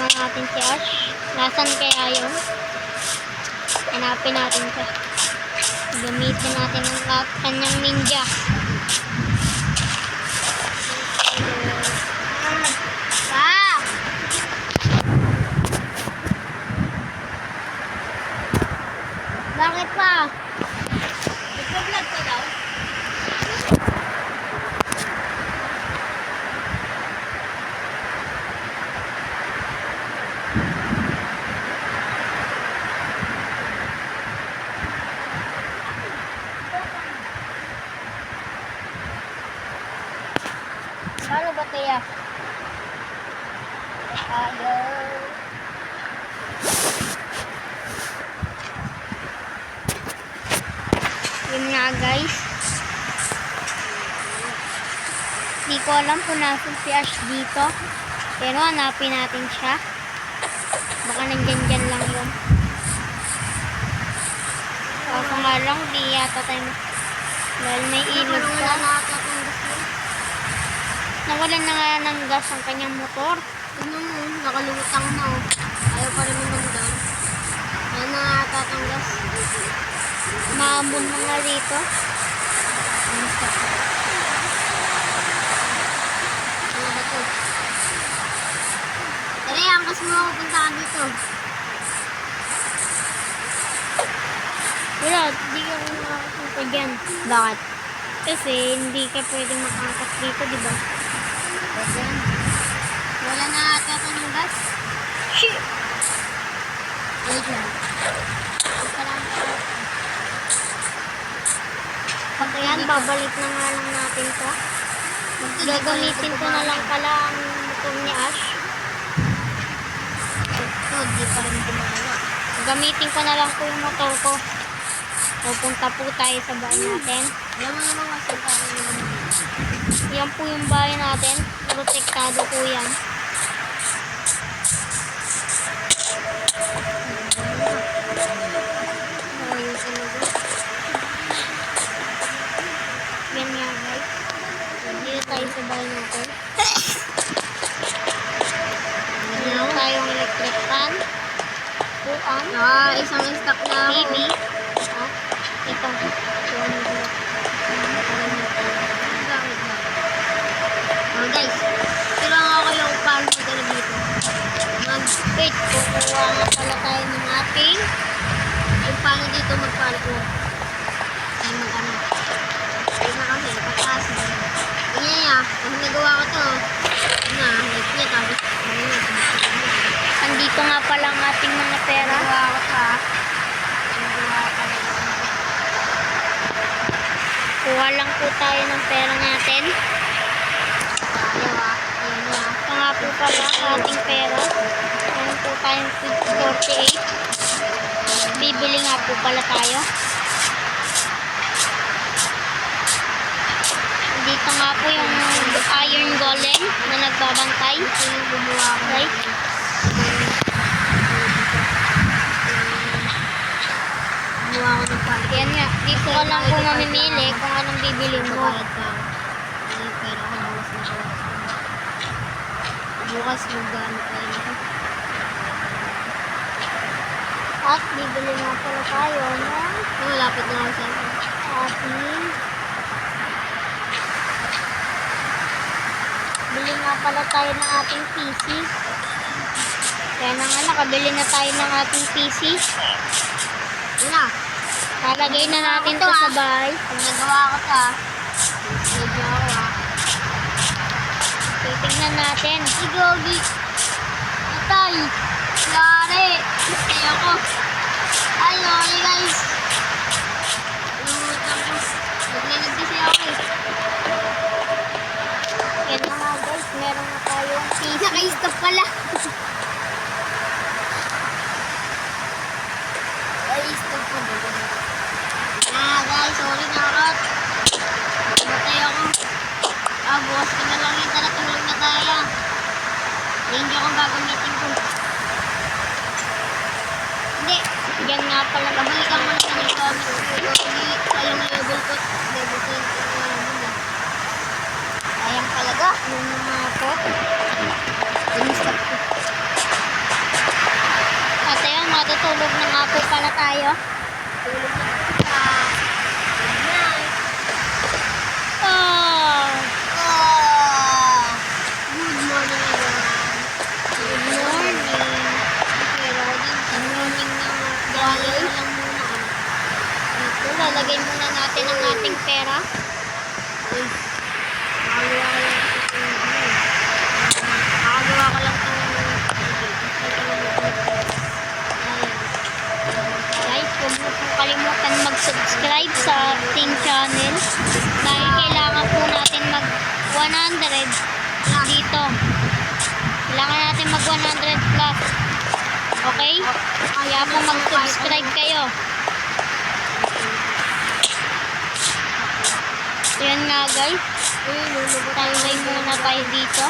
na natin si Ash. Nasaan kaya yun? Hanapin natin siya. Gamitin natin ang kanyang ninja. Bakit pa? Nagpa-vlog ka daw? Paano ba kaya? Ayaw. Yun nga guys. Hindi ko alam kung nasa si Ash dito. Pero hanapin natin siya. Baka nandyan lang yun. Kaso nga lang, di yata tayo. Dahil may ilog pa. Nawalan na nga ng gas ang kanyang motor. Ano mo, nakalutang na oh. Ayaw pa rin magandang. Ayaw na natatang gas. Maambon na nga dito. Ano ba ito? Tara, angkas mo ako punta ka dito. Wala, di ka makakapunta dyan. Bakit? Kasi hindi ka pwedeng makangkat dito, di ba? Wala na natatang ng gas. Shit! Wait lang. Pag yan, babalik na nga lang natin to. Gagamitin ko na lang pala ang motor ni Ash. Ito, di pa rin gumagawa. Gamitin ko na lang po yung motor ko. Pupunta po tayo sa bahay natin. Alam mo naman kasi parang naman. Yan po yung bahay natin. Protektado po yan. Ayun talaga. Yan nga guys. Dito tayo sa bahay natin. Meron tayong electric fan. Puan. Isang stock na ako. TV. Oh, ito. Oh guys, kailangan ako yung paano magdala dito. Wait, kukuha nga pala tayo ng ating Yung paano dito magpalo. Ay mag-ano. Ay na kasi, pataas na. Tingnan niya, kung nagawa ko to, na, like niya, tapos, andito nga pala ang ating mga pera. nagawa ko pa. Nagawa ko pa. Kuha lang po tayo ng pera natin. Tayo ayun na. Ito nga po pala ang ating pera. Meron po tayong 48. Bibili nga po pala tayo. Dito nga po yung iron golem na nagbabantay. Ito yung gumawa ko. Right? Gumawa ko ng palo. Yan nga. Dito ka lang po mamimili kung anong bibili mo. Bayad pa ako. Ay, pera ko bukas na bukas. Bukas magano tayo na. At bibili nga pala tayo ng Malapit na ako sa ating bili nga pala tayo ng ating PC. Kaya na nga, nakabili na tayo ng ating PC. yun na. Lalagay na natin to sa bahay. Pag nagawa ko to save niyo ako Titignan natin. Si Gogi. Itay. Yari. Ayoko. Ay, okay guys. Lumutang ko. Naglalag kasi ako eh. Yan na nga guys, meron na tayong PC. Naka-stop pala. Ay, stop ko ba? Guys, sorry na ako. Matay ako. Bukas ko na lang yun. Tara, tulog na tayo. Hindi ako gagamitin ko. Hindi. Yan nga pala. Pabalikan mo na yung comment. Hindi, sayang level ko. Level ko yung pinag-level. Ayan talaga. Yun na nga po. Stop ko. tayo. Tulog na po siya. Good night. Oh, Good morning, everyone. good morning. Pero din, Good morning na gawin guys. ko lang muna. Ito, lalagay muna natin ang ating pera. Uy, nakagawa ko lang itong Guys, huwag mo pong kalimutan mag-subscribe sa ating channel. Dahil kailangan po natin mag 100 dito. Kailangan natin mag 100 plus. Okay? Kaya po mag-subscribe kayo. Yan nga guys. Tambay muna tayo dito.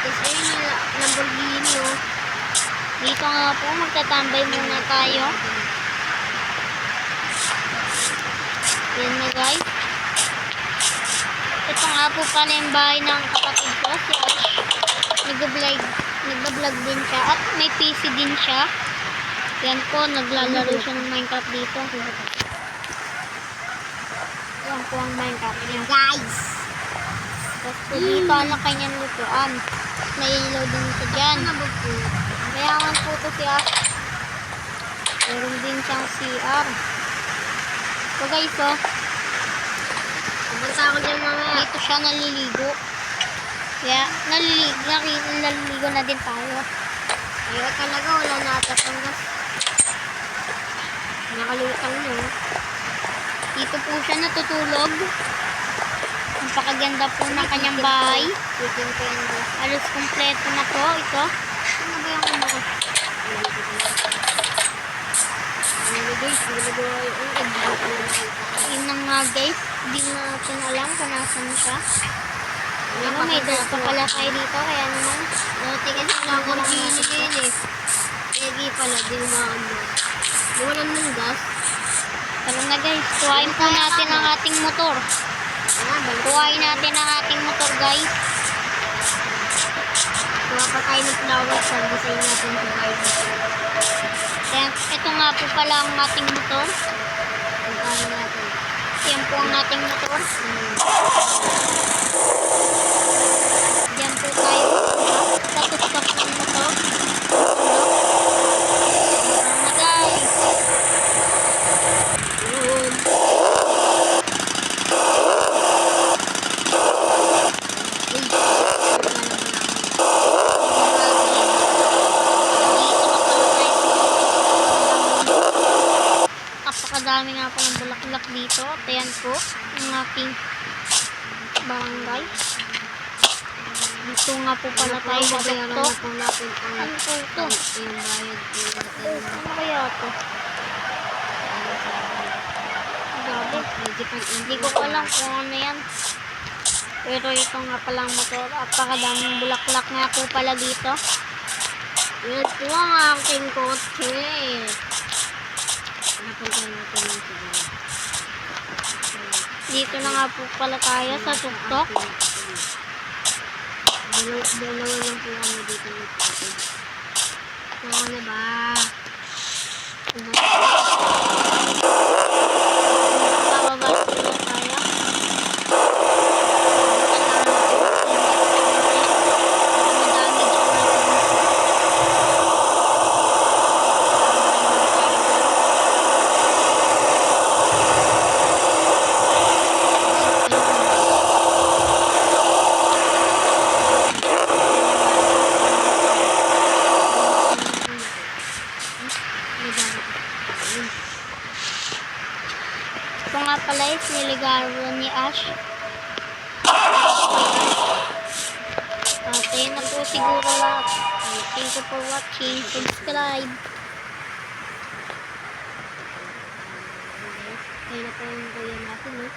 Tapos ayun yung Lamborghini, oh. Dito nga po, magtatambay muna tayo. Yan na guys. Ito nga po pala yung bahay ng kapatid ko, si Ash. Nag-vlog din siya. At may PC din siya. Yan po, naglalaro siya ng Minecraft dito. Yan po ang Minecraft niya. Guys! Tapos po dito, ang kanyang lutuan. May ilaw din ito dyan. Mayaman po ito si Ash. Meron din siyang CR. So guys, oh. Pupunta ako dyan mamaya. Dito siya naliligo. Kaya, naliligo na din tayo. Ayaw talaga, wala na ata pang gas. Nakalutang nyo. Dito po siya natutulog. Napakaganda po ng kanyang bahay. Chicken tender. Halos kompleto na po ito. Ano ba yung ano ko? Ano guys, nilagawa yung egg. Yun na nga guys. Hindi natin alam kung nasan siya. Ano, may dog pa pala tayo dito. Kaya naman, Dati kasi Lamborghini yun eh. Pegi pala, di umaano. Nawalan ng gas. tara na guys. Kuhain po natin ang ating motor. Balik. Kuhain natin ang ating motor guys. Kuha pa tayo ng flowers sa design natin sa bahay. Kaya, ito nga po pala ang ating motor. Ang ano natin. Yan po ang ating motor. Diyan po tayo. Stop ng motor. Tara na guys. Yun. Uy, Napakadami nga po ng bulaklak dito. At ayan po, ang aking barangay. Dito nga po pala tayo sa bayaran na tuktok. po natin ang Ano po ito? yung bayad po natin. Ano kaya ito? Grabe. Hindi ko alam kung ano yan. Pero ito nga palang motor. Napakadaming bulaklak nga po pala dito. Yan po ang aking kotse. Napunta natin yung siguro. Dito na nga po pala tayo sa tuktok. Dalawa lang po kami dito nagkakapit. So, ano ba? Bababa sila tayo. Ito nga pala is niligaro ni Ash. At ayun na po siguro lahat. Thank you for watching. Subscribe. Kaya na po yung kuya natin, eh.